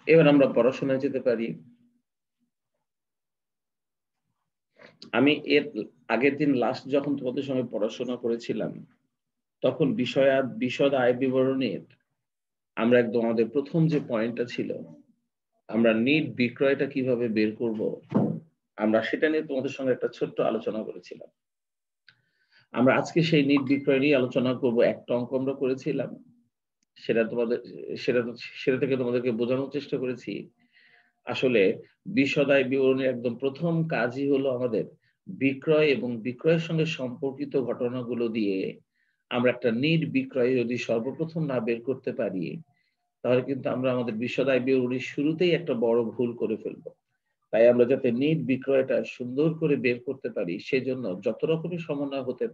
এবার আমরা পড়াশোনায় যেতে পারি। আমি এর আগের দিন লাস্ট যখন তোমাদের সঙ্গে পড়াশোনা করেছিলাম, তখন বিশদ আয় বিবরণীর আমরা একদম আমাদের প্রথম যে পয়েন্টটা ছিল, আমরা নিট বিক্রয়টা কিভাবে বের করব, আমরা সেটা নিয়ে তোমাদের সঙ্গে একটা ছোট্ট আলোচনা করেছিলাম। আমরা আজকে সেই নিট বিক্রয় নিয়ে আলোচনা করব। একটা অঙ্ক আমরা করেছিলাম। সেটা তোমাদের সেটা সেটা থেকে তোমাদেরকে বোঝানোর চেষ্টা করেছি। আসলে বিশদ আয় বিবরণীর একদম প্রথম কাজই হলো আমাদের বিক্রয় এবং বিক্রয়ের সঙ্গে সম্পর্কিত ঘটনাগুলো দিয়ে আমরা একটা নিট বিক্রয় যদি সর্বপ্রথম না বের করতে পারি, তাহলে কিন্তু আমরা আমাদের বিশদ আয় বিবরণীর শুরুতেই একটা বড় ভুল করে ফেলব। তাই আমরা যাতে নিট বিক্রয়টা সুন্দর করে বের করতে পারি, সেজন্য যত রকমের সমন্বয় হতে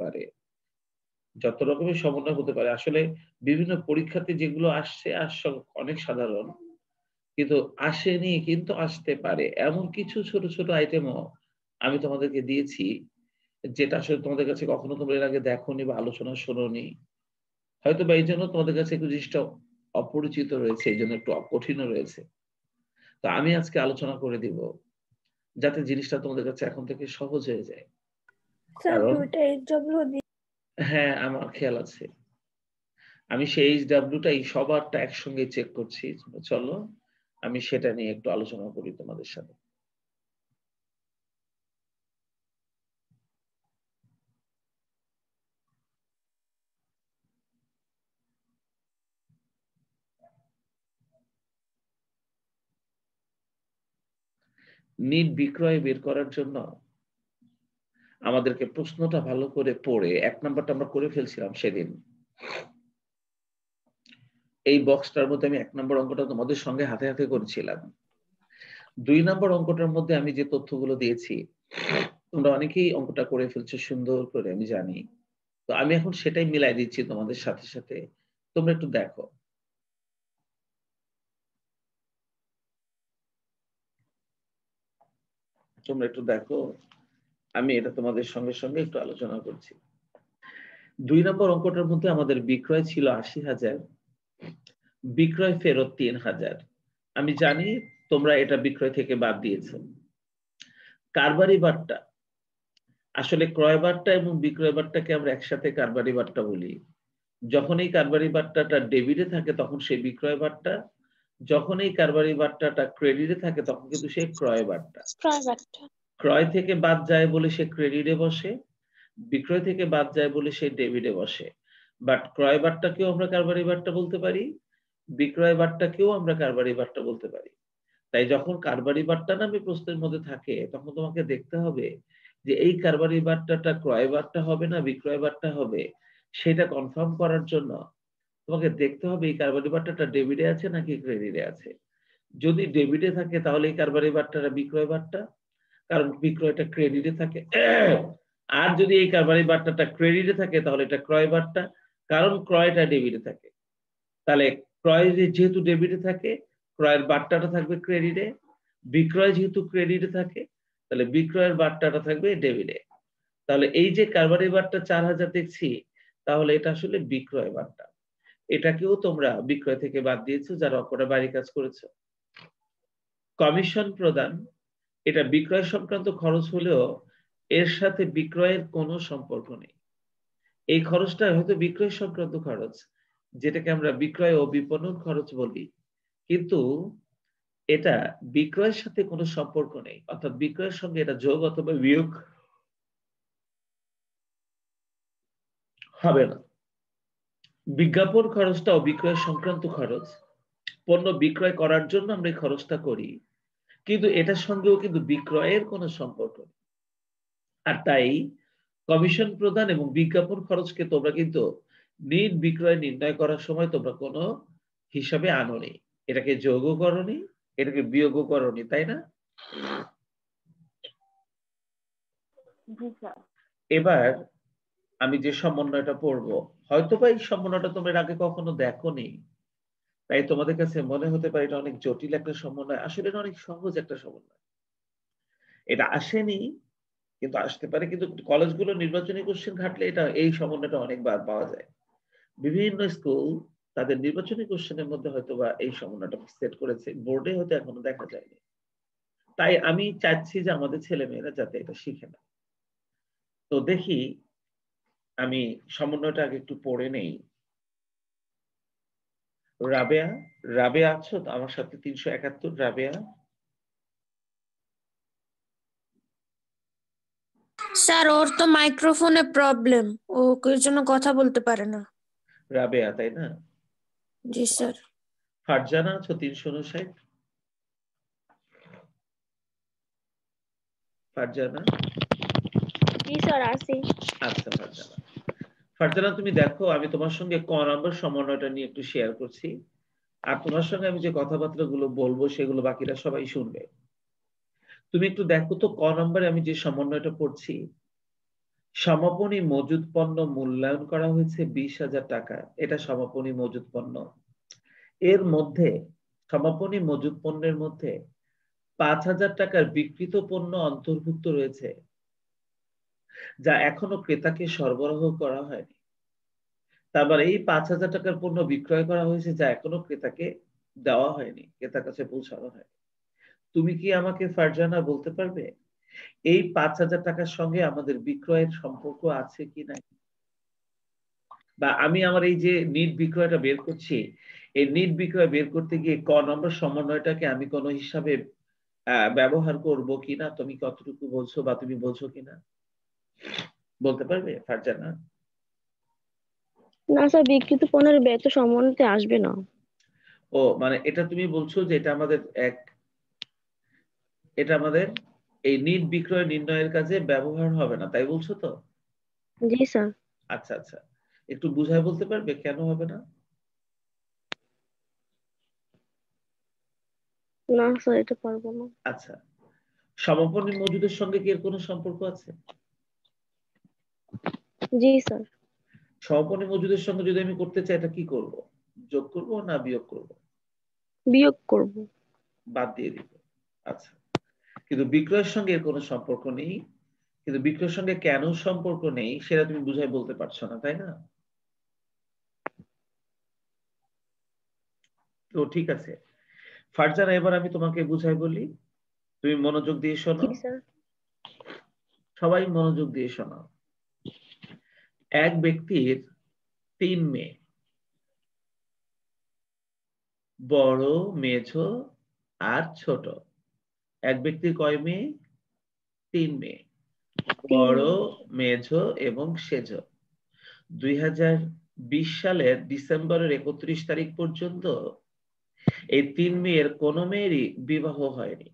পারে। আসলে বিভিন্ন পরীক্ষাতে যেগুলো আসছে অনেক সাধারণ। কিন্তু আসেনি কিন্তু আসতে পারে। এমন কিছু ছোট, ছোট আইটেমও আমি তোমাদেরকে দিয়েছি, যেটা আসলে তোমাদের কাছে কখনো তোমরা এর আগে দেখোনি বা আলোচনা শোনোনি। হয়তোবা এইজন্য তোমাদের কাছে একটু জিনিসটা অপরিচিত রয়েছে, এইজন্য একটু কঠিনও রয়েছে। তো আমি আজকে আলোচনা করে দিব, যাতে জিনিসটা তোমাদের কাছে এখন থেকে সহজ হয়ে যায়। স্যার কারণ 2টা HW হ্যাঁ, আমার খেয়াল আছে। আমি সেই HW টাই সবারটা একসঙ্গে চেক করছি। চলো আমি সেটা নিয়ে একটু আলোচনা করি তোমাদের সাথে। নিট বিক্রয় বের করার জন্য আমাদেরকে প্রশ্নটা ভালো করে পড়ে ১ নাম্বারটা আমরা করে ফেলছিলাম সেদিন। এই বক্সটার মধ্যে আমি ১ নাম্বার অঙ্কটা তোমাদের সঙ্গে হাতে, হাতে করেছিলাম। ২ নাম্বার অঙ্কটার মধ্যে আমি যে তথ্যগুলো দিয়েছি, তোমরা অনেকেই অঙ্কটা করে ফেলছো সুন্দর করে আমি জানি। তো আমি এখন সেটাই মিলাই দিচ্ছি তোমাদের সাথে, সাথে। তোমরা একটু দেখো। তোমরা একটু দেখো। আমি এটা তোমাদের সঙ্গে, সঙ্গে একটু আলোচনা করছি। ২ নম্বর অঙ্কটার মধ্যে আমাদের বিক্রয় ছিল ৮০,০০০, বিক্রয় ফেরত ৩,০০০। আমি জানি তোমরা এটা বিক্রয় থেকে বাদ দিয়েছো। কারবারি বাট্টা, আসলে ক্রয় বাট্টা এবং বিক্রয় বাট্টাকে আমরা একসাথে কারবারি বাট্টা বলি। যখন এই কারবারি বাট্টাটা ডেবিটে থাকে তখন সে বিক্রয় বাট্টা, যখন এই কারবারি বাট্টাটা ক্রেডিটে থাকে তখন কিন্তু সে ক্রয় বাট্টা। ক্রয় থেকে বাদ যায় বলে সে ক্রেডিটে বসে, বিক্রয় থেকে বাদ যায় বলে সে ডেবিটে বসে। বাট ক্রয় বাট্টাকেও আমরা কারবারি বাট্টা বলতে পারি, বিক্রয় বাট্টাকেও আমরা কারবারি বাট্টা বলতে পারি। তাই যখন কারবারি বাট্টা নামে প্রশ্নের মধ্যে থাকে, তখন তোমাকে দেখতে হবে যে এই কারবারি বাট্টাটা ক্রয় বাট্টা হবে না বিক্রয় বাট্টা হবে। সেটা কনফার্ম করার জন্য তোমাকে দেখতে হবে এই কারবারি বাট্টাটা ডেবিটে আছে নাকি ক্রেডিটে আছে। যদি ডেবিটে থাকে তাহলে এই কারবারি বাট্টাটা বিক্রয় বাট্টা, কারণ বিক্রয়টা ক্রেডিটে থাকে। আর যদি এই কারবারি বাট্টাটা ক্রেডিটে থাকে তাহলে এটা ক্রয় বাট্টা, কারণ ক্রয়টা ডেবিটে থাকে। তাহলে ক্রয় যেহেতু ডেবিটে থাকে, ক্রয়ের বাট্টাটা থাকবে ক্রেডিটে। বিক্রয় যেহেতু ক্রেডিটে থাকে, তাহলে বিক্রয়ের বাট্টাটা থাকবে ডেবিটে। তাহলে এই যে কারবারি বাট্টা ৪,০০০ দেখছি, তাহলে এটা আসলে বিক্রয় বাট্টা। এটাকেও তোমরা বিক্রয় থেকে বাদ দিয়েছো যারা অঙ্কটা বাড়ি কাজ করেছো। কমিশন প্রদান, এটা বিক্রয় সংক্রান্ত খরচ হলেও এর সাথে বিক্রয়ের কোনো সম্পর্ক নেই। এই খরচটা হয়তো বিক্রয় সংক্রান্ত খরচ, যেটাকে আমরা বিক্রয় ও বিপণন খরচ বলি, কিন্তু এটা বিক্রয়ের সাথে কোনো সম্পর্ক নেই। অর্থাৎ বিক্রয়ের সঙ্গে এটা যোগ অথবা বিয়োগ হবে না। বিজ্ঞাপন খরচটাও বিক্রয় সংক্রান্ত খরচ। পণ্য বিক্রয় করার জন্য আমরা এই খরচটা করি, কিন্তু এটার সঙ্গেও কিন্তু বিক্রয়ের কোনো সম্পর্ক নেই। আর তাই কমিশন প্রদান এবং বিজ্ঞাপন খরচকে তোমরা কিন্তু নিট বিক্রয় নির্ণয় করার সময় তোমরা কোনো হিসাবে আনোনি। এটাকে যোগও করনি, এটাকে বিয়োগও করনি, তাই না? এবার আমি যে সমন্বয়টা পড়বো, হয়তোবা এই সমন্বয়টা তোমরা এর আগে কখনো দেখোনি, তাই তোমাদের কাছে মনে হতে পারে এটা অনেক জটিল একটা সমন্বয়। আসলে এটা অনেক সহজ একটা সমন্বয়। এটা আসেনি কিন্তু আসতে পারে, কিন্তু কলেজগুলো নির্বাচনী কোশ্চেন ঘাটলে এটা এই সমন্বয়টা অনেকবার পাওয়া যায়। বিভিন্ন স্কুল তাদের নির্বাচনী কোশ্চেনের মধ্যে হয়তো বা এই সমন্বয়টা সেট করেছে, বোর্ডে হয়তো এখনো দেখা যায়নি। তাই আমি চাচ্ছি যে আমাদের ছেলেমেয়েরা যাতে এটা শিখে না। তো দেখি আমি সমন্বয়টা আগে একটু পড়ে নেই। রাবেয়া, রাবেয়া আছো তো আমার সাথে? 371 রাবেয়া। স্যার ওর তো মাইক্রোফোনে প্রবলেম, ও এর জন্য কথা বলতে পারে না। রাবেয়া তাই না? জি স্যার। ফারজানা আছো 359? ফারজানা? জি স্যার আছি। আচ্ছা ফারজানা, ফারজানা তুমি দেখো আমি তোমার সঙ্গে ক নম্বর সমন্বয়টা নিয়ে একটু শেয়ার করছি, আর তোমার সঙ্গে আমি যে কথাবার্তাগুলো বলবো সেগুলো বাকিরা সবাই শুনবে। তুমি একটু দেখো তো ক নম্বরে আমি যে সমন্বয়টা পড়ছি, সমাপনী মজুদ পণ্য মূল্যায়ন করা হয়েছে 20,000 টাকা, এটা সমাপনী মজুদ পণ্য। এর মধ্যে সমাপনী মজুদ পণ্যের মধ্যে 5,000 টাকার বিকৃত পণ্য অন্তর্ভুক্ত রয়েছে, যা এখনো ক্রেতাকে সরবরাহ করা হয়নি। তারপর এই 5,000 টাকার পণ্য বিক্রয় করা হয়েছে যা এখনো ক্রেতাকে দেওয়া হয়নি, ক্রেতার কাছে পৌঁছানো হয়নি। তুমি কি আমাকে ফারজানা বলতে পারবে এই 5,000 টাকার সঙ্গে আমাদের বিক্রয়ের সম্পর্ক আছে কি নাই? বা আমি আমার এই যে নিট বিক্রয়টা বের করছি, এই নিট বিক্রয় বের করতে গিয়ে ক নম্বর সমন্বয়টাকে আমি কোন হিসাবে ব্যবহার করব কিনা, তুমি কতটুকু বলছো বা তুমি বলছো কিনা বলতে পারবে ফারজানা? না স্যার, বিকৃত পণ্যের ব্যয় তো সমন্বয়তে আসবে না। ও মানে এটা তুমি বলছো যে এটা আমাদের এই নিট বিক্রয় নির্ণয়ের কাজে ব্যবহার হবে না, তাই বলছো তো? জি স্যার। আচ্ছা আচ্ছা, একটু বুঝায় বলতে পারবে কেন হবে না? না স্যার, এটা পারবো না। আচ্ছা, সমাপনী মজুদের সঙ্গে কি এর কোনো সম্পর্ক আছে? জি স্যার। সমাপনী মজুদের সঙ্গে যদি আমি করতে চাই এটা কি করব? যোগ করব না বিয়োগ করব? বিয়োগ করব। বাদ দিয়ে দিব। আচ্ছা, কিন্তু বিক্রয়ের সঙ্গে এর কোনো সম্পর্ক নেই। কিন্তু বিক্রয়ের সঙ্গে কেন সম্পর্ক নেই সেটা তুমি বুঝাই বলতে পারছো না, তাই না? তো ঠিক আছে ফারজানা, এবার আমি তোমাকে বুঝাই বলি, তুমি মনোযোগ দিয়ে শোনো। জি স্যার। সবাই মনোযোগ দিয়ে শোনো। এক ব্যক্তির 3 মেয়ে, বড়, মেঝো আর ছোট। এক ব্যক্তির কয় মেয়ে? 3 মেয়ে, 3 বড়, মেয়ে। মেঝো এবং সেজো। 2020 সালের ডিসেম্বরের 31 তারিখ পর্যন্ত এই 3 মেয়ের কোনো মেয়েরই বিবাহ হয়নি।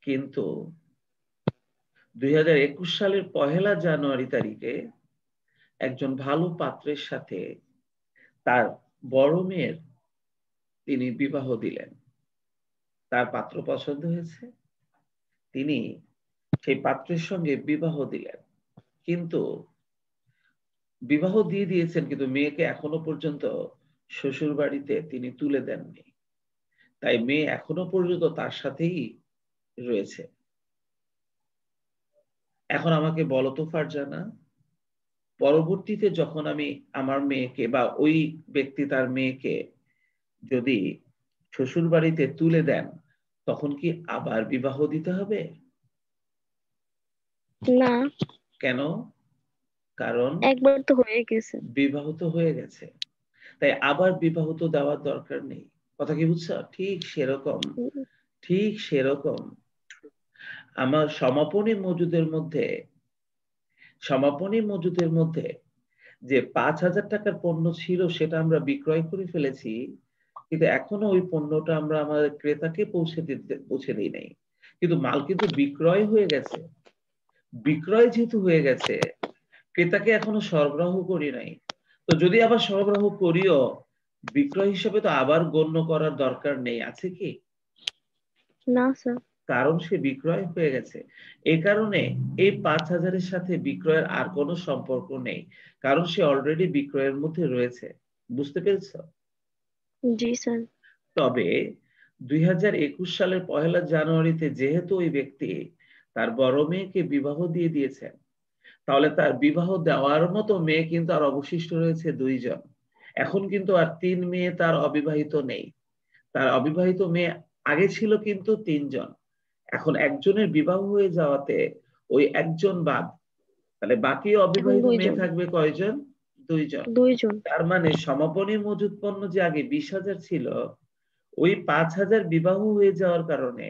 কিন্তু 2021 সালের 1 জানুয়ারি তারিখে একজন ভালো পাত্রের সাথে তার বড় মেয়ের তিনি বিবাহ দিলেন। তার পাত্র পছন্দ হয়েছে, তিনি সেই পাত্রের সঙ্গে বিবাহ দিলেন। কিন্তু বিবাহ দিয়ে দিয়েছেন, কিন্তু মেয়েকে এখনো পর্যন্ত শ্বশুর বাড়িতে তিনি তুলে দেননি। তাই মেয়ে এখনো পর্যন্ত তার সাথেই রয়েছে। এখন আমাকে বলো তো ফারজানা, পরবর্তীতে যখন আমি আমার মেয়েকে বা ওই ব্যক্তি তার মেয়েকে যদি শ্বশুর বাড়িতে তুলে দেন, তখন কি আবার বিবাহ দিতে হবে? না, কেন? কারণ একবার তো হয়ে গেছে। বিবাহ তো হয়ে গেছে, তাই আবার বিবাহ তো দেওয়ার দরকার নেই। কথা কি বুঝছো? ঠিক সেরকম, ঠিক সেরকম আমার সমাপনী মজুদের মধ্যে যে 5,000 টাকার পণ্য ছিল সেটা আমরা বিক্রয় করে ফেলেছি, কিন্তু এখনো ওই পণ্যটা আমরা আমাদের ক্রেতাকে পৌঁছে দিই নাই। কিন্তু মাল কিন্তু বিক্রয় হয়ে গেছে। বিক্রয় যেহেতু হয়ে গেছে, ক্রেতাকে এখনো সরবরাহ করি নাই। তো যদি আবার সরবরাহ করিও, বিক্রয় হিসেবে তো আবার গণ্য করার দরকার নেই, আছে কি? না স্যার। কারণ সে বিক্রয় হয়ে গেছে। এই কারণে এই 5,000-এর সাথে বিক্রয়ের আর কোনো সম্পর্ক নেই, কারণ সে অলরেডি বিক্রয়ের মধ্যে রয়েছে। বুঝতে পেরেছ? জি স্যার। তবে 2021 সালের 1 জানুয়ারিতে যেহেতু ওই ব্যক্তি তার বড় মেয়েকে বিবাহ দিয়ে দিয়েছেন, তাহলে তার বিবাহ দেওয়ার মতো মেয়ে কিন্তু আর অবশিষ্ট রয়েছে 2 জন। এখন কিন্তু আর 3 মেয়ে তার অবিবাহিত নেই। তার অবিবাহিত মেয়ে আগে ছিল কিন্তু 3 জন। এখন একজনের বিবাহ হয়ে যাওয়াতে ওই একজন বাদ, তাহলে বাকি এখন অবিবাহিত 2 মেয়ে জন। থাকবে কয়জন? 2 জন। 2 জন। তার মানে সমাপনী মজুদ পণ্য যে আগে 20,000 ছিল, ওই 5,000 বিবাহ হয়ে যাওয়ার কারণে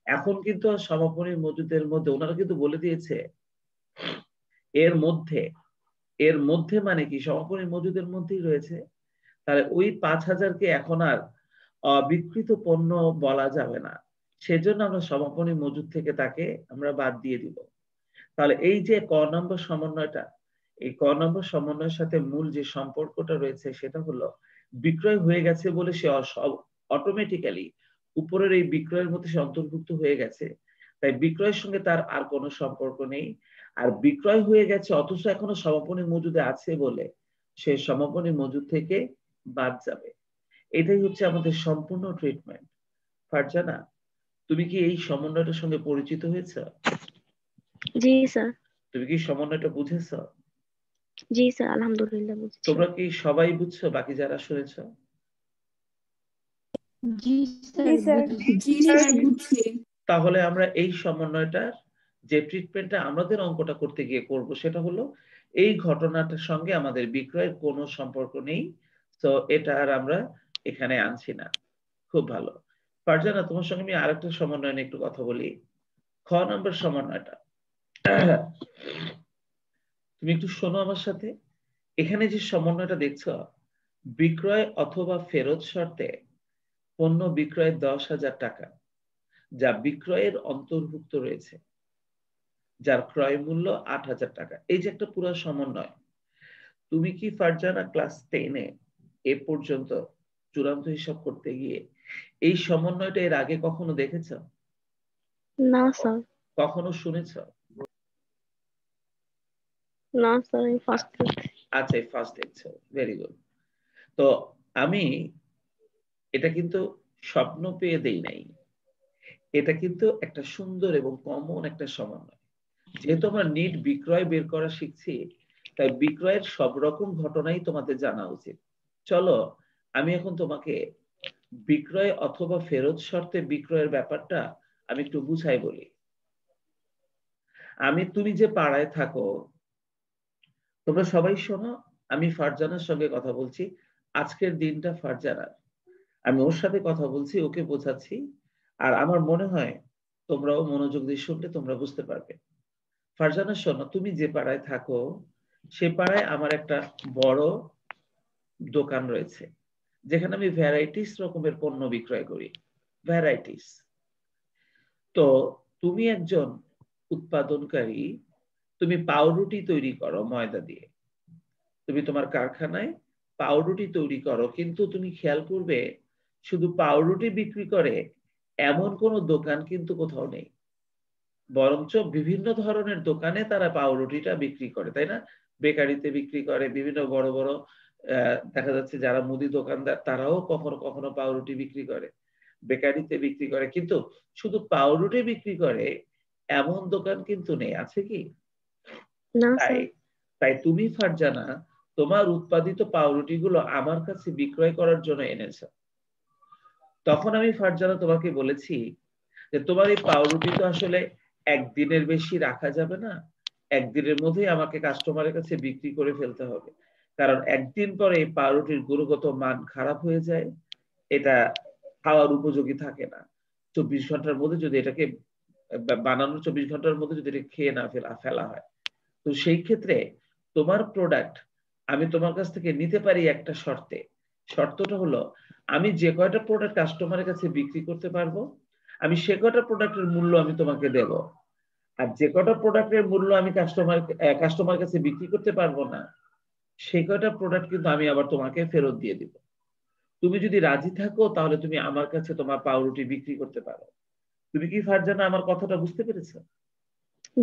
এখন কিন্তু আর সমাপনী মজুদের মধ্যে ওনারা কিন্তু বলে দিয়েছে এর মধ্যে মানে কি সমাপনী মজুদের মধ্যেই রয়েছে। তাহলে ওই 5,000কে এখন আর বিকৃত পণ্য বলা যাবে না, সেজন্য আমরা সমাপনী মজুদ থেকে তাকে আমরা বাদ দিয়ে দিব। তাহলে এই যে ক নম্বর সমন্বয়টা, এই ক নম্বর সমন্বয়ের সাথে মূল যে সম্পর্কটা রয়েছে সেটা হলো বিক্রয় হয়ে গেছে বলে সে অটোমেটিক্যালি উপরের এই বিক্রয়ের মধ্যে সে অন্তর্ভুক্ত হয়ে গেছে, তাই বিক্রয়ের সঙ্গে তার আর কোনো সম্পর্ক নেই। আর বিক্রয় হয়ে গেছে অথচ এখনো সমাপনী মজুদে আছে বলে সে সমাপনী মজুদ থেকে বাদ যাবে। এটাই হচ্ছে আমাদের সম্পূর্ণ ট্রিটমেন্ট। ফারজানা, তুমি কি এই সমন্বয়টার সঙ্গে পরিচিত হয়েছ? জি স্যার। তুমি কি সমন্বয়টা বুঝেছ? জি স্যার, আলহামদুলিল্লাহ বুঝছি। তোমরা কি সবাই বুঝছো, বাকি যারা শুনেছ? জি জি স্যার। বুঝছি। তাহলে আমরা এই সমন্বয়টার যে ট্রিটমেন্টটা আমাদের অঙ্কটা করতে গিয়ে করব সেটা হলো এই ঘটনাটার সঙ্গে আমাদের বিক্রয়ের কোনো সম্পর্ক নেই, তো এটা আর আমরা এখানে আনছি না। খুব ভালো। ফারজানা, তোমার সঙ্গে আমি আরেকটা সমন্বয় নিয়ে একটু কথা বলি। খ নম্বর সমন্বয়টা তুমি একটু শোনো আমার সাথে। এখানে যে সমন্বয়টা দেখছো, বিক্রয় অথবা ফেরত শর্তে পণ্য বিক্রয়ের 10,000 টাকা যা বিক্রয়ের অন্তর্ভুক্ত রয়েছে, যার ক্রয় মূল্য 8,000 টাকা, এই যে একটা পুরো সমন্বয়। তুমি কি ফারজানা ক্লাস 10-এ এ পর্যন্ত চূড়ান্ত হিসাব করতে গিয়ে এই সমন্বয়টা এর আগে কখনো দেখেছ? না স্যার। কখনো শুনেছ? না স্যার, আমি ফার্স্ট দেখছি। আচ্ছা, ফার্স্ট দেখছো, ভেরি গুড। তো আমি এটা কিন্তু স্বপ্ন পেয়ে দেই নাই, এটা কিন্তু একটা সুন্দর এবং কমন একটা সমন্বয়। যেহেতু আমরা নিট বিক্রয় বের করা শিখছি, তাই বিক্রয়ের সব রকম ঘটনাই তোমাদের জানা উচিত। চলো আমি এখন তোমাকে বিক্রয় অথবা ফেরত শর্তে বিক্রয়ের ব্যাপারটা আমি একটু বুঝাই বলি। তুমি যে পাড়ায় থাকো, তোমরা সবাই শোনো, আমি ফারজানার সঙ্গে কথা বলছি। আজকের দিনটা ফারজানার, আমি ওর সাথে কথা বলছি, ওকে বোঝাচ্ছি। আর আমার মনে হয় তোমরাও মনোযোগ দিয়ে শুনলে তোমরা বুঝতে পারবে। ফারজানা শোনো, তুমি যে পাড়ায় থাকো সে পাড়ায় আমার একটা বড় দোকান রয়েছে, যেখানে আমি ভ্যারাইটিস রকমের পণ্য বিক্রয় করি, ভ্যারাইটিস। তো তুমি একজন উৎপাদনকারী, তুমি পাউরুটি তৈরি করো ময়দা দিয়ে, তুমি তোমার কারখানায় পাউরুটি তৈরি করো, কিন্তু তুমি খেয়াল করবে শুধু পাউরুটি বিক্রি করে এমন কোনো দোকান কিন্তু কোথাও নেই, বরঞ্চ বিভিন্ন ধরনের দোকানে তারা পাউরুটিটা বিক্রি করে, তাই না? বেকারিতে বিক্রি করে, বিভিন্ন বড় বড় দেখা যাচ্ছে যারা মুদি দোকানদার তারাও কখনো কখনো পাউরুটি বিক্রি করে, বেকারিতে বিক্রি করে, কিন্তু শুধু পাউরুটি বিক্রি করে এমন দোকান কিন্তু নেই, আছে কি? না তাই স্যার। তাই তুমি ফারজানা তোমার উৎপাদিত পাউরুটি গুলো আমার কাছে বিক্রয় করার জন্য এনেছো। তখন আমি ফারজানা তোমাকে বলেছি যে তোমার এই পাউরুটি তো আসলে একদিনের বেশি রাখা যাবে না, একদিনের মধ্যেই আমাকে কাস্টমারের কাছে বিক্রি করে ফেলতে হবে, কারণ একদিন পরে এই পাউরুটির গুণগত মান খারাপ হয়ে যায়, এটা খাওয়ার উপযোগী থাকে না। 24 ঘন্টার মধ্যে যদি এটাকে বানানোর 24 ঘন্টার মধ্যে যদি এটা খেয়ে না ফেলা হয়, তো সেই ক্ষেত্রে তোমার প্রোডাক্ট আমি তোমার কাছ থেকে নিতে পারি একটা শর্তে। শর্তটা হলো আমি যে কয়টা প্রোডাক্ট কাস্টমারের কাছে বিক্রি করতে পারবো, আমি সে কয়টা প্রোডাক্টের মূল্য আমি তোমাকে দেব। আর যে কয়টা প্রোডাক্টের মূল্য আমি কাস্টমার কাছে বিক্রি করতে পারবো না, সেই কয়টা প্রোডাক্ট কিন্তু আমি আবার তোমাকে ফেরত দিয়ে দিব। তুমি যদি রাজি থাকো তাহলে তুমি আমার কাছে তোমার পাউরুটি বিক্রি করতে পারো। তুমি কি ফারজানা আমার কথাটা বুঝতে পেরেছো?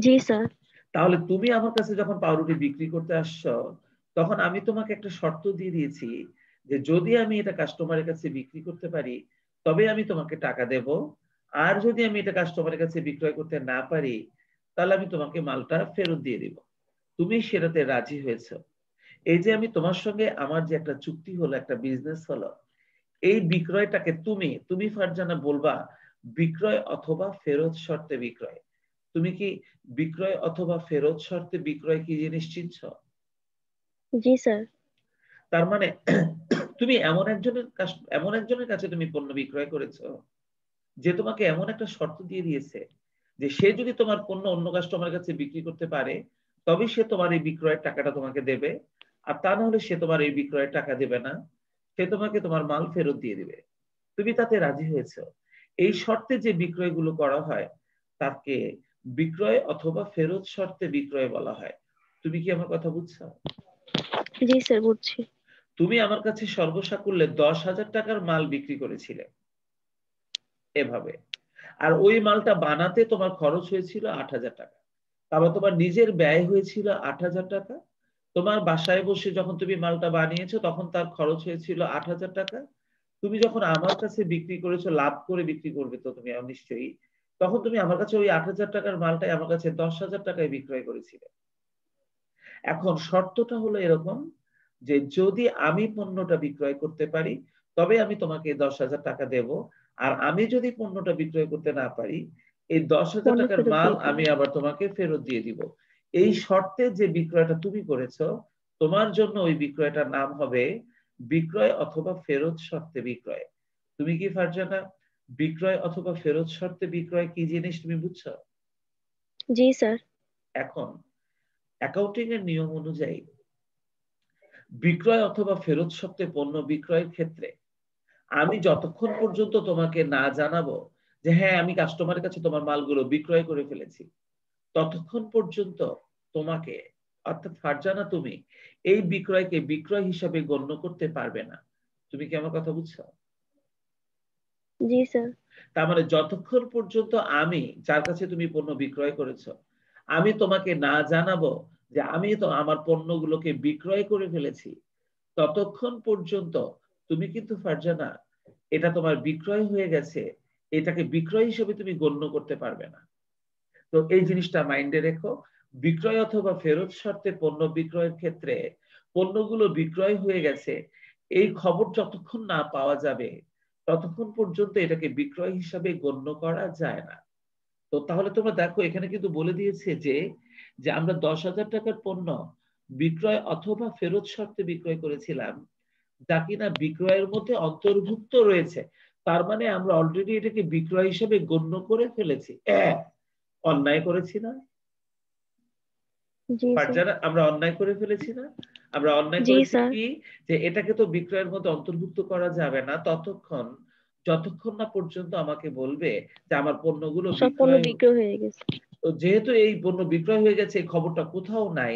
জি স্যার। তাহলে তুমি আমার কাছে যখন পাউরুটি বিক্রি করতে আসছো, তখন আমি তোমাকে একটা শর্ত দিয়ে দিয়েছি যে যদি আমি এটা কাস্টমারের কাছে বিক্রি করতে পারি তবে আমি তোমাকে টাকা দেব, আর যদি আমি এটা কাস্টমারের কাছে বিক্রয় করতে না পারি তাহলে আমি তোমাকে মালটা ফেরত দিয়ে দিব। তুমি সেটাতে রাজি হয়েছো। এই যে আমি তোমার সঙ্গে আমার যে একটা চুক্তি হলো, একটা বিজনেস হলো, এই বিক্রয়টাকে তুমি ফারজানা বলবা বিক্রয় অথবা ফেরত শর্তে বিক্রয়। তুমি কি বিক্রয় অথবা ফেরত শর্তে বিক্রয় কি জিনিস চিনছো? জি স্যার। তার মানে তুমি এমন একজনের কাছে তুমি পণ্য বিক্রয় করেছো যে তোমাকে এমন একটা শর্ত দিয়ে দিয়েছে যে সে যদি তোমার পণ্য অন্য কাস্টমারের কাছে বিক্রি করতে পারে তবে সে তোমার এই বিক্রয়ের টাকাটা তোমাকে দেবে, আর তা না হলে সে তোমার এই বিক্রয়ের টাকা দেবে না, সে তোমাকে তোমার মাল ফেরত দিয়ে দিবে। তুমি তাতে রাজি হয়েছো। এই শর্তে যে বিক্রয়গুলো করা হয় তাকে বিক্রয় অথবা ফেরত শর্তে বিক্রয় বলা হয়। তুমি কি আমার কথা বুঝছো? জি স্যার, বুঝছি। তুমি আমার কাছে সর্বসাকুল্যে 10,000 টাকার মাল বিক্রি করেছিলে এভাবে, আর ওই মালটা বানাতে তোমার খরচ হয়েছিল 8,000 টাকা। তারপর তোমার নিজের ব্যয় হয়েছিল 8,000 টাকা। তোমার বাসায় বসে যখন তুমি মালটা বানিয়েছো তখন তার খরচ হয়েছিল 8,000 টাকা। তুমি যখন আমার কাছে বিক্রি করেছো, লাভ করে বিক্রি করবে তো তুমি নিশ্চয়ই, তখন তুমি আমার কাছে ওই 8,000 টাকার মালটাই আমার কাছে 10,000 টাকায় বিক্রয় করেছিলে। এখন শর্তটা হলো এরকম যে যদি আমি পণ্যটা বিক্রয় করতে পারি তবে আমি তোমাকে 10,000 টাকা দেব, আর আমি যদি পণ্যটা বিক্রয় করতে না পারি এই 10,000 পণ্য টাকার ফেরত মাল দিয়ে দিবেন। আমি আবার তোমাকে ফেরত দিয়ে দিব। এই শর্তে যে বিক্রয়টা তুমি করেছো তোমার জন্য ওই বিক্রয়টার নাম হবে বিক্রয় অথবা ফেরত শর্তে বিক্রয়। তুমি কি ফারজানা বিক্রয় অথবা ফেরত শর্তে বিক্রয় কি জিনিস তুমি বুঝছো? জি স্যার। এখন অ্যাকাউন্টিং এর নিয়ম অনুযায়ী বিক্রয় অথবা ফেরত শর্তে পণ্য বিক্রয়ের ক্ষেত্রে আমি যতক্ষণ পর্যন্ত তোমাকে না জানাবো যে হ্যাঁ আমি কাস্টমারের কাছে তোমার মালগুলো বিক্রয় করে ফেলেছি, ততক্ষণ পর্যন্ত তোমাকে, অর্থাৎ ফারজানা, তুমি এই বিক্রয়কে বিক্রয় হিসাবে গণ্য করতে পারবে না। তুমি কি আমার কথা বুঝছো? জি স্যার। তার মানে যতক্ষণ পর্যন্ত আমি, যার কাছে তুমি পণ্য বিক্রয় করেছো, আমি তোমাকে না জানাবো যে আমি তো আমার পণ্যগুলোকে বিক্রয় করে ফেলেছি, ততক্ষণ পর্যন্ত তুমি কিন্তু ফারজানা এটা তোমার বিক্রয় হয়ে গেছে, এটাকে বিক্রয় হিসেবে তুমি গণ্য করতে পারবে না। তো এই জিনিসটা মাইন্ডে রেখো। বিক্রয় অথবা ফেরত শর্তে পণ্য বিক্রয়ের ক্ষেত্রে পণ্যগুলো বিক্রয় হয়ে গেছে এই খবর যতক্ষণ না পাওয়া যাবে ততক্ষণ পর্যন্ত এটাকে বিক্রয় হিসাবে গণ্য করা যায় না। তো তাহলে তোমরা দেখো এখানে কিন্তু বলে দিয়েছে যে যে আমরা 10,000 টাকার পণ্য বিক্রয় অথবা ফেরত শর্তে বিক্রয় করেছিলাম যা কিনা বিক্রয়ের মধ্যে অন্তর্ভুক্ত রয়েছে। তার মানে আমরা অলরেডি এটাকে বিক্রয় হিসেবে গণ্য করে ফেলেছি। অন্যায় করেছি না জি স্যার। ফারজানা? আমরা অন্যায় করে ফেলেছি না? আমরা অন্যায় জি করেছি স্যার। কি যে এটাকে তো বিক্রয়ের মধ্যে অন্তর্ভুক্ত করা যাবে না যতক্ষণ না পর্যন্ত আমাকে বলবে যে আমার পণ্যগুলো সব পণ্য বিক্রয়। বিক্রয় হয়ে গেছে। তো যেহেতু এই পণ্য বিক্রয় হয়ে গেছে এই খবরটা কোথাও নাই,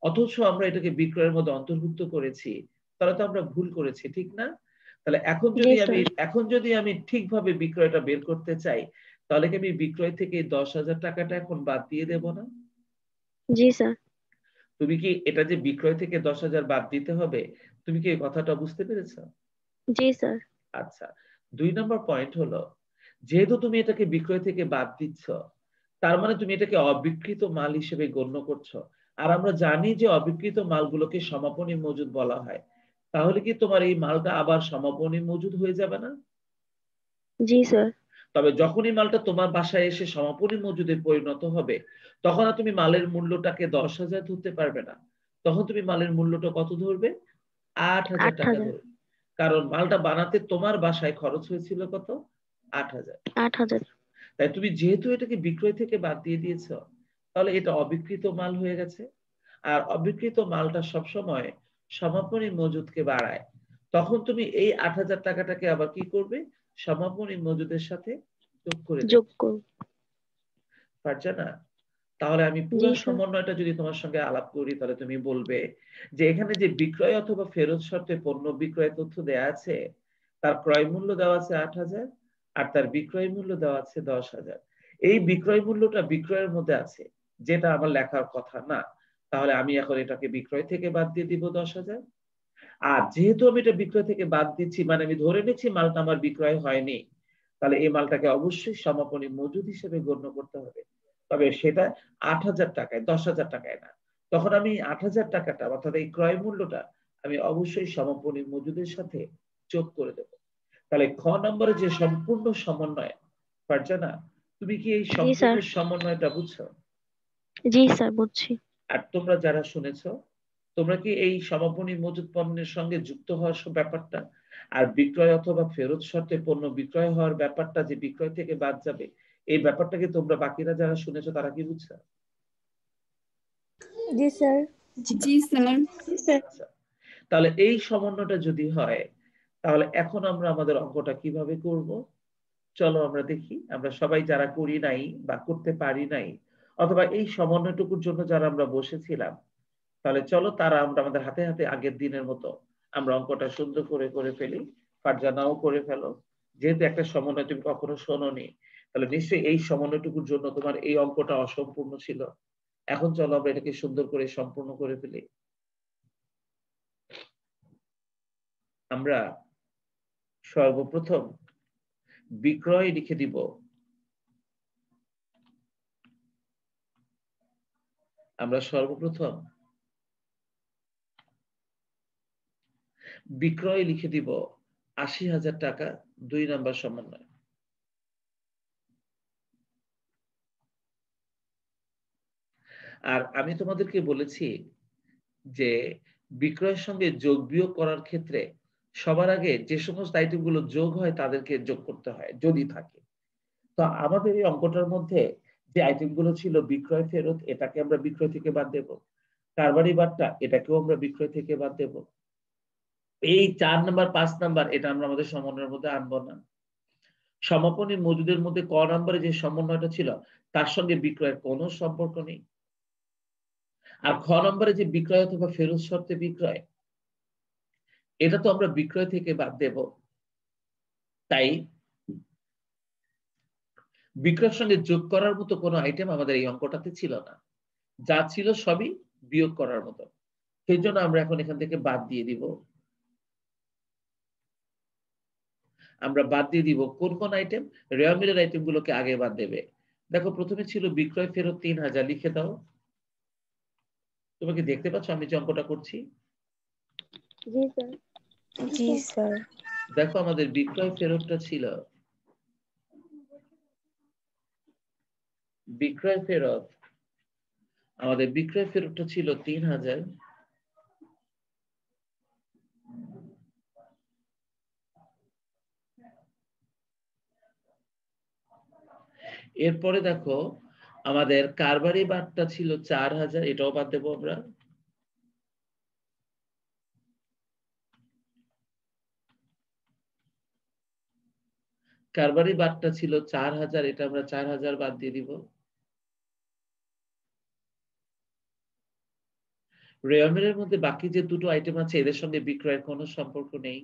অথচ আমরা এটাকে বিক্রয়ের মধ্যে অন্তর্ভুক্ত করেছি, তাহলে তো আমরা ভুল করেছি, ঠিক না? তাহলে জি স্যার। এখন যদি আমি ঠিকভাবে বিক্রয়টা বের করতে চাই তাহলে কি আমি বিক্রয় থেকে 10,000 টাকাটা এখন বাদ দিয়ে দেব না? জি স্যার। তুমি কি এটা যে বিক্রয় থেকে 10,000 বাদ দিতে হবে, তুমি কি এই কথাটা বুঝতে পেরেছো? জি স্যার। আচ্ছা, 2 নম্বর পয়েন্ট হলো যেহেতু তুমি এটাকে বিক্রয় থেকে বাদ দিচ্ছ তার মানে তুমি এটাকে অবিক্রিত মাল হিসেবে গণ্য করছো। আর আমরা জানি যে অবিক্রিত মালগুলোকে সমাপনী মজুদ বলা হয়। তাহলে কি তোমার এই মালটা আবার সমাপনী মজুদ হয়ে যাবে না? জি স্যার। তবে যখনই মালটা তোমার বাসায় এসে সমাপনী মজুদে পরিণত হবে তখন আর তুমি মালের মূল্যটাকে 10,000 ধরতে পারবে না, তখন তুমি মালের মূল্যটা কত ধরবে? 8,000 টাকা 8,000। ধরবে। কারণ মালটা বানাতে তোমার বাসায় খরচ হয়েছিল কত? 8,000। 8,000। তাই তুমি যেহেতু এটাকে বিক্রয় থেকে বাদ দিয়ে দিয়েছো তাহলে এটা অবিকৃত মাল হয়ে গেছে। আর অবিকৃত মালটা সবসময় সমাপনী মজুদকে বাড়ায়। তখন তুমি এই 8,000 টাকাটাকে আবার কি করবে? সমাপনী মজুদের সাথে যোগ করে দেবে। যোগ করুন। পারছে না? তাহলে আমি পুরো জি স্যার। সমন্বয়টা যদি তোমার সঙ্গে আলাপ করি তাহলে তুমি বলবে যে এখানে যে বিক্রয় অথবা ফেরত শর্তে পণ্য বিক্রয় তথ্য দেয়া আছে তার ক্রয় মূল্য দেওয়া আছে 8,000 আর তার বিক্রয় মূল্য দেওয়া আছে 10,000। এই বিক্রয় মূল্যটা বিক্রয়ের মধ্যে আছে যেটা আমার লেখার কথা না, তাহলে আমি এখন এটাকে বিক্রয় থেকে বাদ দিয়ে দিব 10,000। আর যেহেতু আমি এটা বিক্রয় থেকে বাদ দিচ্ছি মানে আমি ধরে নিচ্ছি মালটা আমার বিক্রয় হয়নি, তাহলে এই মালটাকে অবশ্যই সমাপনী মজুদ হিসেবে গণ্য করতে হবে। তবে সেটা 8,000 টাকায়, 10,000 টাকায় না। তখন আমি ৮,০০০ টাকাটা অর্থাৎ এই ক্রয় মূল্যটা আমি অবশ্যই সমাপনী মজুদের সাথে যোগ করে দেব। তাহলে খ নম্বরে যে সম্পূর্ণ সমন্বয়, ফারজানা তুমি কি এই সম্পূর্ণ সমন্বয়টা বুঝছো? জি স্যার, বুঝছি। আর তোমরা যারা শুনেছো, তোমরা কি এই সমাপনী মজুদ পণ্যের সঙ্গে যুক্ত হওয়ার ব্যাপারটা আর বিক্রয় অথবা ফেরত শর্তে পণ্য বিক্রয় হওয়ার ব্যাপারটা যে বিক্রয় থেকে বাদ যাবে, এই ব্যাপারটাকে তোমরা বাকিরা যারা শুনেছো তারা কি বুঝছো? জি স্যার। জি স্যার। আচ্ছা, তাহলে এই সমন্বয়টা যদি হয়, তাহলে এখন আমরা আমাদের অঙ্কটা কিভাবে করব চলো আমরা দেখি। আমরা সবাই যারা করি নাই বা করতে পারি নাই, অথবা এই সমন্বয়টুকুর জন্য যারা আমরা বসেছিলাম, তাহলে চলো তারা আমরা আমাদের হাতে হাতে আগের দিনের মতো আমরা অঙ্কটা সুন্দর করে করে ফেলি। ফারজানাও করে ফেলো, যেহেতু একটা সমন্বয় তুমি কখনো শোনোনি, তাহলে নিশ্চয়ই এই সমন্বয়টুকুর জন্য তোমার এই অঙ্কটা অসম্পূর্ণ ছিল। এখন চলো আমরা এটাকে সুন্দর করে সম্পূর্ণ করে ফেলি। আমরা সর্বপ্রথম বিক্রয় লিখে দিব। আমরা সর্বপ্রথম বিক্রয় লিখে দিব ৮০,০০০ টাকা, ২ নম্বর সমন্বয়। আর আমি তোমাদেরকে বলেছি যে বিক্রয়ের সঙ্গে যোগ বিয়োগ করার ক্ষেত্রে সবার আগে যে সমস্ত আইটেমগুলো যোগ হয় তাদেরকে যোগ করতে হয় যদি থাকে। তো আমাদের এই অঙ্কটার মধ্যে যে আইটেমগুলো ছিল বিক্রয় ফেরত, এটাকে আমরা বিক্রয় থেকে বাদ দেব। কারবারি বাট্টা, এটাকেও আমরা বিক্রয় থেকে বাদ দেব। এই ৪ নাম্বার ৫ নাম্বার এটা আমরা আমাদের সমন্বয়ের মধ্যে আনবো না। সমাপনী মজুদের মধ্যে ক নম্বরে যে সমন্বয়টা ছিল তার সঙ্গে বিক্রয়ের কোনো সম্পর্ক নেই। আর খ নম্বরে যে বিক্রয় অথবা ফেরত শর্তে বিক্রয়, এটা তো আমরা বিক্রয় থেকে বাদ দেব। তাই বিক্রয়ের সঙ্গে যোগ করার মতো কোনো আইটেম আমাদের এই অঙ্কটাতে ছিল না, যা ছিল সবই বিয়োগ করার মতো। সেই জন্য আমরা এখন এখান থেকে বাদ দিয়ে দিব। আমরা বাদ দিয়ে দিব কোন কোন আইটেম? রেওয়া মিলের আইটেম গুলোকে আগে বাদ দেবে। দেখো প্রথমে ছিল বিক্রয় ফেরত ৩,০০০, লিখে দাও। তোমাকে দেখতে পাচ্ছ আমি যে অঙ্কটা করছি? জি স্যার। জি স্যার। দেখো আমাদের বিক্রয় ফেরতটা ছিল, বিক্রয় ফেরত আমাদের বিক্রয় ফেরতটা ছিল ৩,০০০। এরপরে দেখো আমাদের কারবারি বাটটা ছিল ৪,০০০, এটাও বাদ দেবো আমরা। কারবারি বাটটা ছিল ৪,০০০, এটা আমরা ৪,০০০ বাদ দিয়ে দিব। রেওয়ামিলের মধ্যে বাকি যে দুটো আইটেম আছে এদের সঙ্গে বিক্রয়ের কোনো সম্পর্ক নেই।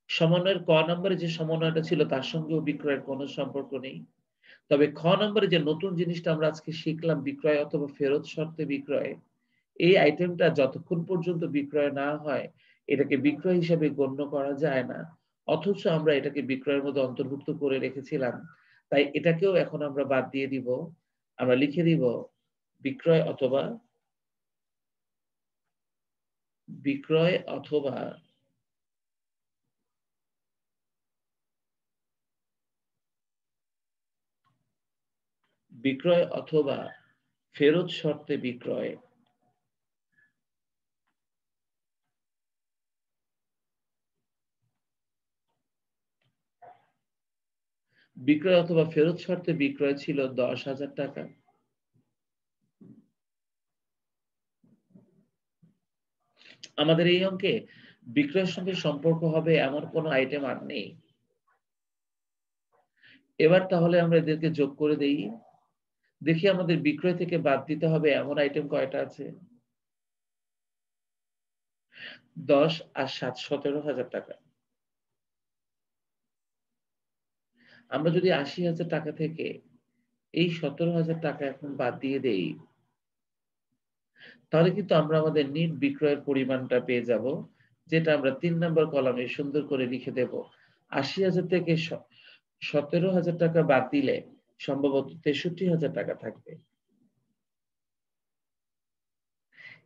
সমন্বয়ের ক নম্বরে যে সমন্বয়টা ছিল তার সঙ্গেও বিক্রয়ের কোনো সম্পর্ক নেই। তবে খ নম্বরে যে নতুন জিনিসটা আমরা আজকে শিখলাম, বিক্রয় অথবা ফেরত শর্তে বিক্রয়, এই আইটেমটা যতক্ষণ পর্যন্ত বিক্রয় না হয় এটাকে বিক্রয় হিসেবে গণ্য করা যায় না, অথচ আমরা এটাকে বিক্রয়ের মধ্যে অন্তর্ভুক্ত করে রেখেছিলাম। তাই এটাকেও এখন আমরা বাদ দিয়ে দিব। আমরা লিখে দিব বিক্রয় অথবা বিক্রয় অথবা বিক্রয় অথবা ফেরত শর্তে বিক্রয়। বিক্রয় অথবা ফেরত শর্তে বিক্রয় ছিল ১০,০০০ টাকা। আমাদের এই অঙ্কে বিক্রয়ের সঙ্গে সম্পর্ক হবে এমন কোনো আইটেম আর নেই। এবার তাহলে আমরা এদেরকে যোগ করে দেই। দেখি আমাদের বিক্রয় থেকে বাদ দিতে হবে এমন আইটেম কয়টা আছে। ১০ আর ৭, ১৭,০০০ টাকা। আমরা যদি ৮০,০০০ টাকা থেকে এই ১৭,০০০ টাকা এখন বাদ দিয়ে দেই, তাহলে কিন্তু আমরা আমাদের নিট বিক্রয়ের পরিমাণটা পেয়ে যাব, যেটা আমরা ৩ নম্বর কলামে সুন্দর করে লিখে দেব। ৮০,০০০ থেকে ১৭,০০০ টাকা বাদ দিলে সম্ভবত ৬৩,০০০ টাকা থাকবে।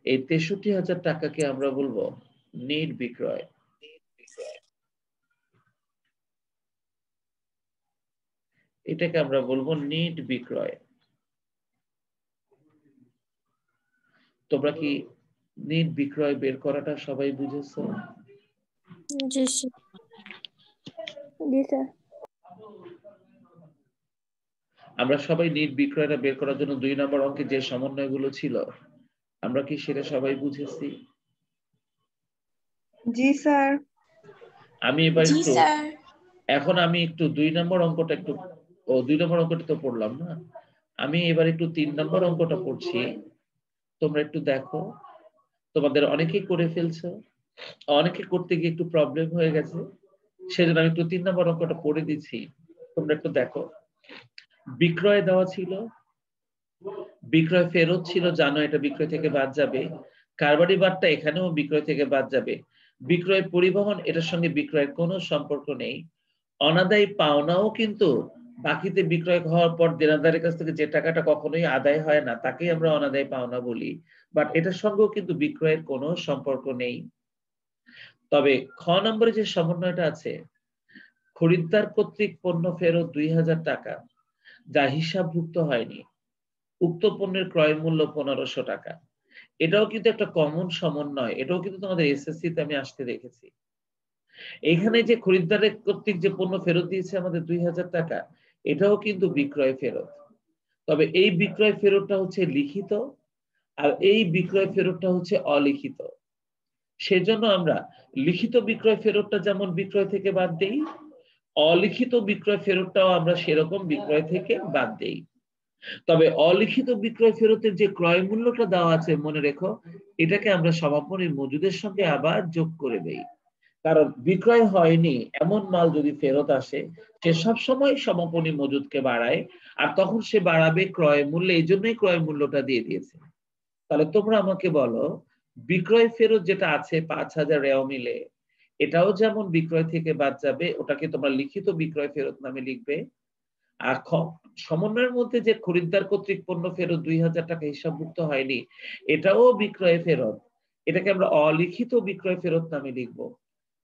এই 63,000 টাকাকে আমরা বলবো নেট বিক্রয়। এটাকে আমরা বলবো নেট বিক্রয়। তোমরা কি নেট বিক্রয় বের করাটা সবাই বুঝেছো? জি স্যার। জি স্যার। আমরা সবাই নেট বিক্রয়টা বের করার জন্য 2 নম্বর অঙ্কে যে সমন্বয়গুলো ছিল আমরা কি সেটা সবাই বুঝেছি? জি স্যার। আমি এবার জি একটু স্যার। এখন আমি একটু 2 নম্বর অঙ্কটা একটু 2 নম্বর অঙ্কটা তো পড়লাম না, আমি এবার একটু 3 নম্বর অঙ্কটা পড়ছি। তোমরা একটু দেখো, তোমাদের অনেকেই করে ফেলছো, অনেকে করতে গিয়ে একটু প্রবলেম হয়ে গেছে, সেজন্য আমি একটু 3 নম্বর অঙ্কটা পড়ে দিচ্ছি, তোমরা একটু দেখো। বিক্রয় দেওয়া ছিল, বিক্রয় ফেরত ছিল, জানো এটা বিক্রয় থেকে বাদ যাবে। কারবারি বারটা এখানেও বিক্রয় থেকে বাদ যাবে। বিক্রয় পরিবহন, এটার সঙ্গে বিক্রয়ের কোনো সম্পর্ক নেই। অনাদায়ী পাওনাও কিন্তু বাকিতে বিক্রয় হওয়ার পর দেনাদারের কাছ থেকে যে টাকাটা কখনোই আদায় হয় না তাকেই আমরা অনাদায়ী পাওনা বলি, বাট এটার সঙ্গেও কিন্তু বিক্রয়ের কোনো সম্পর্ক নেই। তবে খ নম্বরে যে সমন্বয়টা আছে, খরিদ্দার কর্তৃক পণ্য ফেরত 2,000 টাকা যা হিসাবভুক্ত হয়নি, উক্ত পণ্যের ক্রয় মূল্য 1,500 টাকা। এটাও কিন্তু একটা কমন সমন্বয়, এটাও কিন্তু তোমাদের এসএসসি তে আমি আসতে দেখেছি। এখানে যে খরিদ্দারের কর্তৃক যে পণ্য ফেরত দিয়েছে আমাদের 2,000 টাকা, এটাও কিন্তু বিক্রয় ফেরত। তবে এই বিক্রয় ফেরতটা হচ্ছে লিখিত আর এই বিক্রয় ফেরতটা হচ্ছে অলিখিত। সেজন্য আমরা লিখিত বিক্রয় ফেরতটা যেমন বিক্রয় থেকে বাদ দেই, অলিখিত বিক্রয় ফেরতটাও আমরা সেরকম বিক্রয় থেকে বাদ দেই। তবে অলিখিত বিক্রয় ফেরতের যে ক্রয় মূল্যটা দেওয়া আছে মনে রেখো, এটাকে আমরা সমাপনী মজুদের সঙ্গে আবার যোগ করে দেই। কারণ বিক্রয় হয়নি এমন মাল যদি ফেরত আসে, সে সবসময় সমাপনী মজুদকে বাড়ায়, আর তখন সে বাড়াবে ক্রয় মূল্যে, এই জন্যই ক্রয় মূল্যটা দিয়ে দিয়েছে। তাহলে তোমরা আমাকে বলো, বিক্রয় ফেরত যেটা আছে 5,000 রেও মিলে, এটাও যেমন বিক্রয় থেকে বাদ যাবে, ওটাকে তোমরা লিখিত বিক্রয় ফেরত নামে লিখবে। আর সমন্বয়ের মধ্যে যে খরিদ্দার কর্তৃক পণ্য ফেরত 2,000 টাকা হিসাবভুক্ত হয়নি, এটাও বিক্রয় ফেরত, এটাকে আমরা অলিখিত বিক্রয় ফেরত নামে লিখবো।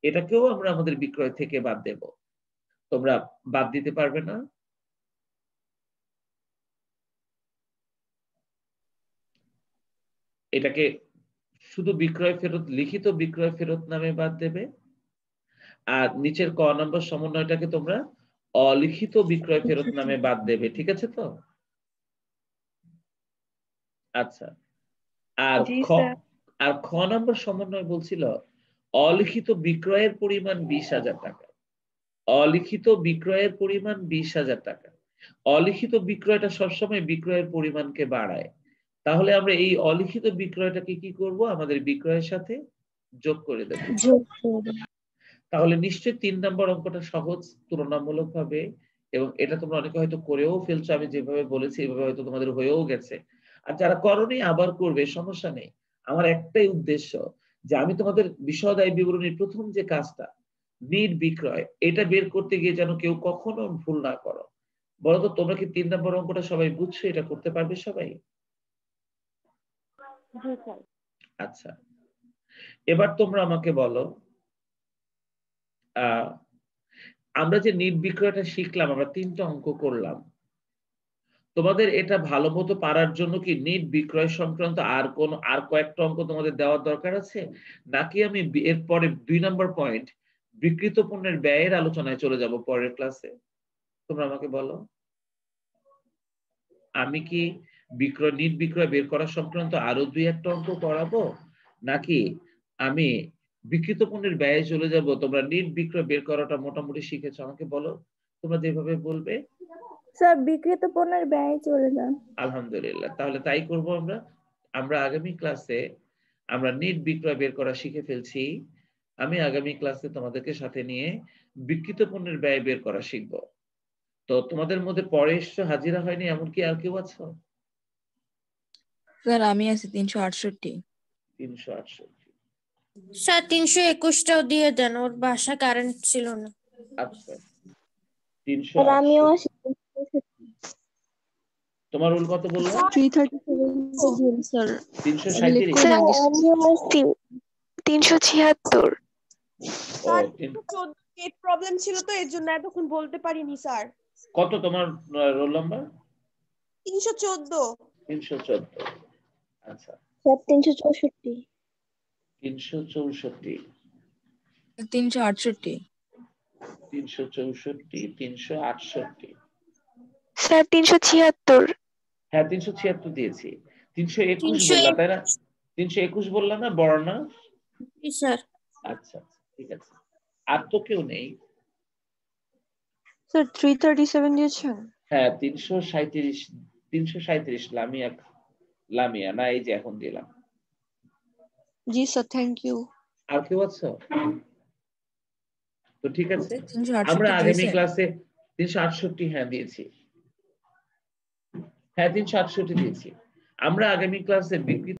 এটাকেও আমরা আমাদের বিক্রয় থেকে বাদ দেব। তোমরা বাদ দিতে পারবে না? এটাকে শুধু বিক্রয় ফেরত, লিখিত বিক্রয় ফেরত নামে বাদ দেবে, আর নিচের ক নম্বর সমন্বয়টাকে তোমরা অলিখিত বিক্রয় ফেরত নামে বাদ দেবে। ঠিক আছে তো? আচ্ছা। আর জি খ স্যার। আর খ নম্বর সমন্বয় বলছিল অলিখিত বিক্রয়ের পরিমাণ 20,000 টাকা। অলিখিত বিক্রয়ের পরিমাণ 20,000 টাকা। অলিখিত বিক্রয়টা সবসময় বিক্রয়ের পরিমাণকে বাড়ায়। তাহলে আমরা এই অলিখিত বিক্রয়টাকে কি করব? আমাদের বিক্রয়ের সাথে যোগ করে দেব। তাহলে নিশ্চয়ই 3 নম্বর অঙ্কটা সহজ তুলনামূলক ভাবে, এবং এটা তোমরা অনেকে হয়তো করেও ফেলছো, আমি যেভাবে বলেছি এভাবে হয়তো তোমাদের হয়েও গেছে। আর যারা করনি আবার করবে, সমস্যা নেই। আমার একটাই উদ্দেশ্য যে আমি তোমাদের বিষয়দায়ী বিবরণীর প্রথম যে কাজটা নিট বিক্রয়, এটা বের করতে গিয়ে যেন কেউ কখনো ভুল না করো। বলতো তোমরা কি 3 নম্বর অঙ্কটা সবাই বুঝছো? এটা করতে পারবে সবাই? জি স্যার। আচ্ছা, এবার তোমরা আমাকে বলো, আমরা যে নিট বিক্রয়টা শিখলাম, আমরা 3টা অঙ্ক করলাম, তোমাদের এটা ভালো মতো পারার জন্য কি নিট বিক্রয় সংক্রান্ত আর কয়েকটা অঙ্ক তোমাদের দেওয়ার দরকার আছে, নাকি আমি এরপরে 2 নম্বর পয়েন্ট বিক্রিত পণ্যের ব্যয়ের আলোচনায় চলে যাব পরের ক্লাসে? তোমরা আমাকে বলো, আমি কি নিট বিক্রয় বের করা সংক্রান্ত আরো 2-1টা অঙ্ক করাবো, নাকি আমি বিক্রিত পণ্যের ব্যয়ে চলে যাব? তোমরা নিট বিক্রয় বের করাটা মোটামুটি শিখেছো, আমাকে বলো, তোমরা যেভাবে বলবে। স্যার বিক্রিত পণ্যের ব্যয় চলে যান। আলহামদুলিল্লাহ, তাহলে তাই করব আমরা। আমরা আগামী ক্লাসে আমরা নিট বিক্রয় বের করা শিখে ফেলছি। আমি আগামী ক্লাসে তোমাদেরকে সাথে নিয়ে বিক্রিত পণ্যের ব্যয় বের করা শিখব। তো তোমাদের মধ্যে পরে এসে হাজিরা হয়নি এমন কি আর কেউ আছো? স্যার আমি আছি 368। 368। স্যার 321টাও দিয়ে দেন, ওর বাসা কারেন্ট ছিল না। আচ্ছা, স্যার আমিও 368। আসি। তোমার রোল কত বললো? 337 স্যার 337। স্যার আমি আমার 376 ও নেট প্রবলেম ছিল তো এর জন্য এতক্ষণ বলতে পারিনি স্যার। কত তোমার রোল নাম্বার? 314। 314। আচ্ছা, স্যার 364 364 368 364 368। স্যার 376 হ্যাঁ 376 দিয়েছি। 321 বললা তাই না? 321 বললা না বর্ণা? স্যার আচ্ছা ঠিক আছে। আর তো কেউ নেই? স্যার 337 দিয়েছেন? হ্যাঁ 337 লামিয়া না, এই যে এখন দিলাম। জি স্যার, থ্যাংক ইউ। আর কেউ আছো? তো ঠিক আছে, 368 আমরা আগামী দিয়েছেন? ক্লাসে 368 হ্যাঁ দিয়েছি, হ্যাঁ 368 দিয়েছি। আমরা আগামী ক্লাসে বিকৃত